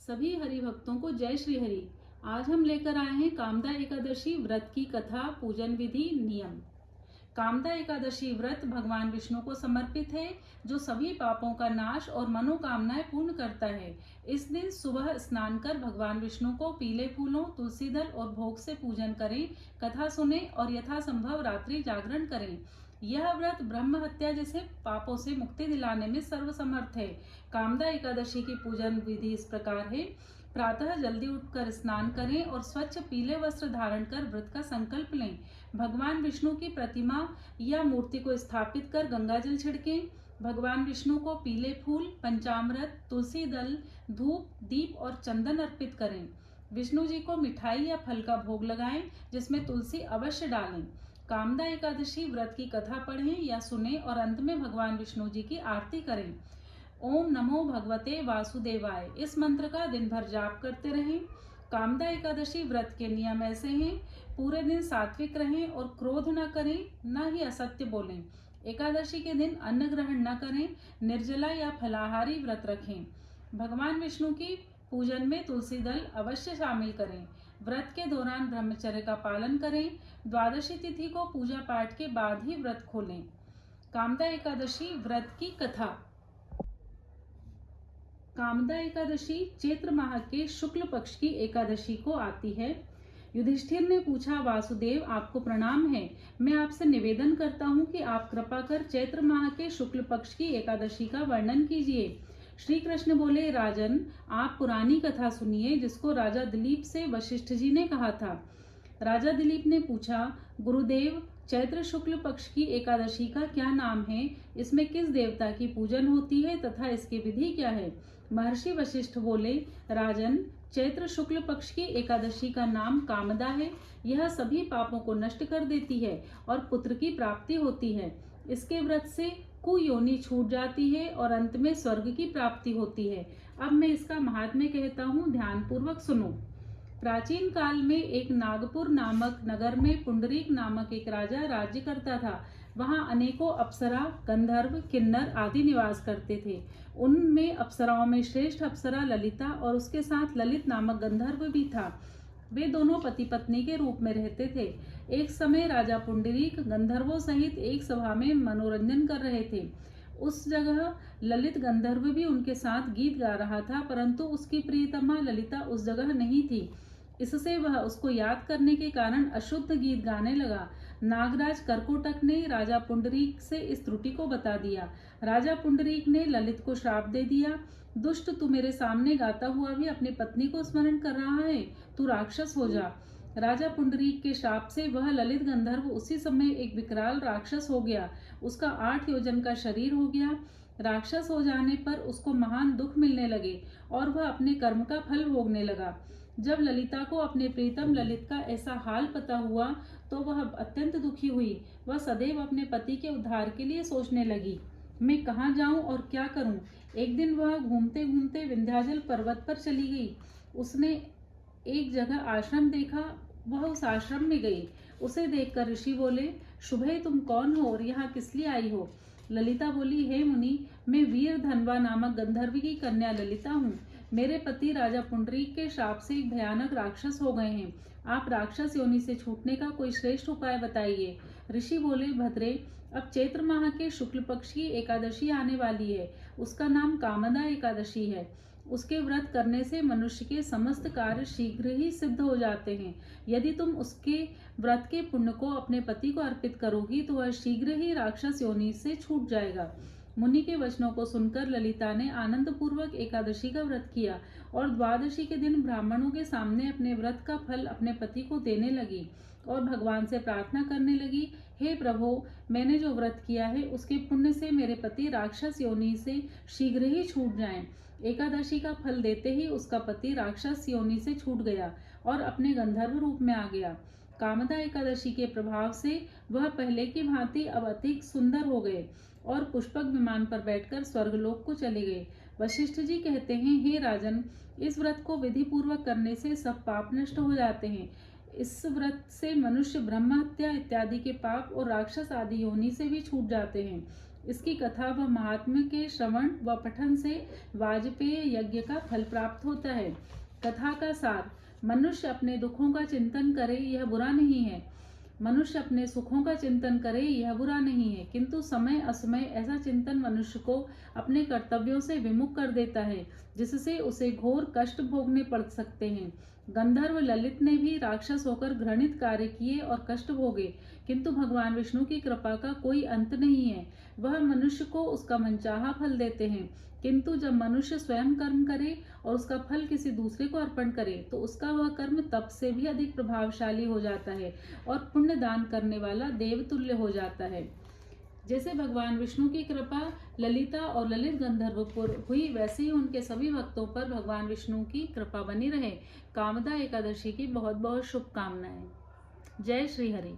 सभी हरि भक्तों को जय श्री हरि। आज हम लेकर आए हैं कामदा एकादशी व्रत की कथा, पूजन विधि, नियम। कामदा एकादशी व्रत भगवान विष्णु को समर्पित है, जो सभी पापों का नाश और मनोकामनाएं पूर्ण करता है। इस दिन सुबह स्नान कर भगवान विष्णु को पीले फूलों, तुलसी दल और भोग से पूजन करें, कथा सुने और यथासंभव रात्रि जागरण करें। यह व्रत ब्रह्म हत्या जैसे पापों से मुक्ति दिलाने में सर्वसमर्थ है। कामदा एकादशी की पूजन विधि इस प्रकार है। प्रातः जल्दी उठकर स्नान करें और स्वच्छ पीले वस्त्र धारण कर व्रत का संकल्प लें। भगवान विष्णु की प्रतिमा या मूर्ति को स्थापित कर गंगाजल छिड़कें। भगवान विष्णु को पीले फूल, पंचामृत, तुलसी दल, धूप, दीप और चंदन अर्पित करें। विष्णु जी को मिठाई या फल का भोग लगाएं, जिसमें तुलसी अवश्य डालें। कामदा एकादशी व्रत की कथा पढ़ें या सुने और अंत में भगवान विष्णु जी की आरती करें। ओम नमो भगवते वासुदेवाय इस मंत्र का दिन भर जाप करते रहें। कामदा एकादशी व्रत के नियम ऐसे हैं। पूरे दिन सात्विक रहें और क्रोध न करें, न ही असत्य बोलें। एकादशी के दिन अन्न ग्रहण न करें, निर्जला या फलाहारी व्रत रखें। भगवान विष्णु की पूजन में तुलसी दल अवश्य शामिल करें। व्रत के दौरान ब्रह्मचर्य का पालन करें। द्वादशी तिथि को पूजा पाठ के बाद ही व्रत खोलें। कामदा एकादशी व्रत की कथा। कामदा एकादशी चैत्र माह के शुक्ल पक्ष की एकादशी को आती है। युधिष्ठिर ने पूछा, वासुदेव आपको प्रणाम है। मैं आपसे निवेदन करता हूँ कि आप कृपा कर चैत्र माह के शुक्ल पक्ष की एकादशी का वर्णन कीजिए। श्री कृष्ण बोले, राजन आप पुरानी कथा सुनिए, जिसको राजा दिलीप से वशिष्ठ जी ने कहा था। राजा दिलीप ने पूछा, गुरुदेव चैत्र शुक्ल पक्ष की एकादशी का क्या नाम है? इसमें किस देवता की पूजन होती है तथा इसकी विधि क्या है? महर्षि वशिष्ठ बोले, राजन चैत्र शुक्ल पक्ष की एकादशी का नाम कामदा है। यह सभी पापों को नष्ट कर देती है और पुत्र की प्राप्ति होती है। इसके व्रत से कुयोनि छूट जाती है और अंत में स्वर्ग की प्राप्ति होती है। अब मैं इसका महात्म्य कहता हूँ, ध्यान पूर्वक सुनो। प्राचीन काल में एक नागपुर नामक नगर में पुंडरीक नामक एक राजा राज्य करता था। वहां अनेकों अप्सरा, गंधर्व, किन्नर आदि निवास करते थे। उनमें अप्सराओं में श्रेष्ठ अप्सरा ललिता और उसके साथ ललित नामक गंधर्व भी था। वे दोनों पति पत्नी के रूप में रहते थे। एक समय राजा पुंडरीक गंधर्वों सहित एक सभा में मनोरंजन कर रहे थे। उस जगह ललित गंधर्व भी उनके साथ गीत गा रहा था, परंतु उसकी प्रियतमा ललिता उस जगह नहीं थी। इससे वह उसको याद करने के कारण अशुद्ध गीत गाने लगा। नागराज करकोटक ने राजा पुंडरीक से इस त्रुटि को बता दिया। राजा पुंडरीक ने ललित को श्राप दे दिया, दुष्ट, तू मेरे सामने गाता हुआ भी अपनी पत्नी को स्मरण कर रहा है, तू राक्षस हो जा। राजा पुंडरीक के श्राप से वह ललित गंधर्व उसी समय एक विकराल राक्षस हो गया। उसका 8 योजन का शरीर हो गया। राक्षस हो जाने पर उसको महान दुख मिलने लगे और वह अपने कर्म का फल भोगने लगा। जब ललिता को अपने प्रीतम ललित का ऐसा हाल पता हुआ तो वह अत्यंत दुखी हुई। वह सदैव अपने पति के उद्धार के लिए सोचने लगी, मैं कहाँ जाऊं और क्या करूं। एक दिन वह घूमते घूमते विंध्याचल पर्वत पर चली गई। उसने एक जगह आश्रम देखा, वह उस आश्रम में गई। उसे देखकर ऋषि बोले, शुभे तुम कौन हो और यहाँ किस लिए आई हो? ललिता बोली, हे मुनि, मैं वीर धनवा नामक गंधर्व की कन्या ललिता हूँ। मेरे पति राजा पुंडरीक के श्राप से एक भयानक राक्षस हो गए हैं। आप राक्षस योनि से छूटने का कोई श्रेष्ठ उपाय बताइए। ऋषि बोले, भद्रे, अब चैत्र माह के शुक्ल पक्ष की एकादशी आने वाली है। उसका नाम कामदा एकादशी है। उसके व्रत करने से मनुष्य के समस्त कार्य शीघ्र ही सिद्ध हो जाते हैं। यदि तुम उसके व्रत के पुण्य को अपने पति को अर्पित करोगी तो वह शीघ्र ही राक्षस योनि से छूट जाएगा। मुनि के वचनों को सुनकर ललिता ने आनंद पूर्वक एकादशी का व्रत किया और द्वादशी के दिन ब्राह्मणों के सामने अपने व्रत का फल अपने पति को देने लगी और भगवान से प्रार्थना करने लगी, हे प्रभु, मैंने जो व्रत किया है उसके पुण्य से मेरे पति राक्षस योनि से शीघ्र ही छूट जाएं। एकादशी का फल देते ही उसका पति राक्षस योनि से छूट गया और अपने गंधर्व रूप में आ गया। कामदा एकादशी के प्रभाव से वह पहले की भांति अब अधिक सुंदर हो गए और पुष्पक विमान पर बैठकर स्वर्गलोक को चले गए। वशिष्ठ जी कहते हैं, हे राजन, इस व्रत को विधि पूर्वक करने से सब पाप नष्ट हो जाते हैं। इस व्रत से मनुष्य ब्रह्म हत्या इत्यादि के पाप और राक्षस आदि योनि से भी छूट जाते हैं। इसकी कथा व महात्म्य के श्रवण व पठन से वाजपेय यज्ञ का फल प्राप्त होता है। कथा का सार: मनुष्य अपने दुखों का चिंतन करे यह बुरा नहीं है, मनुष्य अपने सुखों का चिंतन करे यह बुरा नहीं है, किंतु समय असमय ऐसा चिंतन मनुष्य को अपने कर्तव्यों से विमुख कर देता है, जिससे उसे घोर कष्ट भोगने पड़ सकते हैं। गंधर्व ललित ने भी राक्षस होकर घृणित कार्य किए और कष्ट भोगे, किंतु भगवान विष्णु की कृपा का कोई अंत नहीं है। वह मनुष्य को उसका मनचाहा फल देते हैं, किंतु जब मनुष्य स्वयं कर्म करे और उसका फल किसी दूसरे को अर्पण करे तो उसका वह कर्म तप से भी अधिक प्रभावशाली हो जाता है और पुण्य दान करने वाला देवतुल्य हो जाता है। जैसे भगवान विष्णु की कृपा ललिता और ललित गंधर्व पर हुई, वैसे ही उनके सभी भक्तों पर भगवान विष्णु की कृपा बनी रहे। कामदा एकादशी की बहुत बहुत शुभकामनाएं। जय श्री हरि।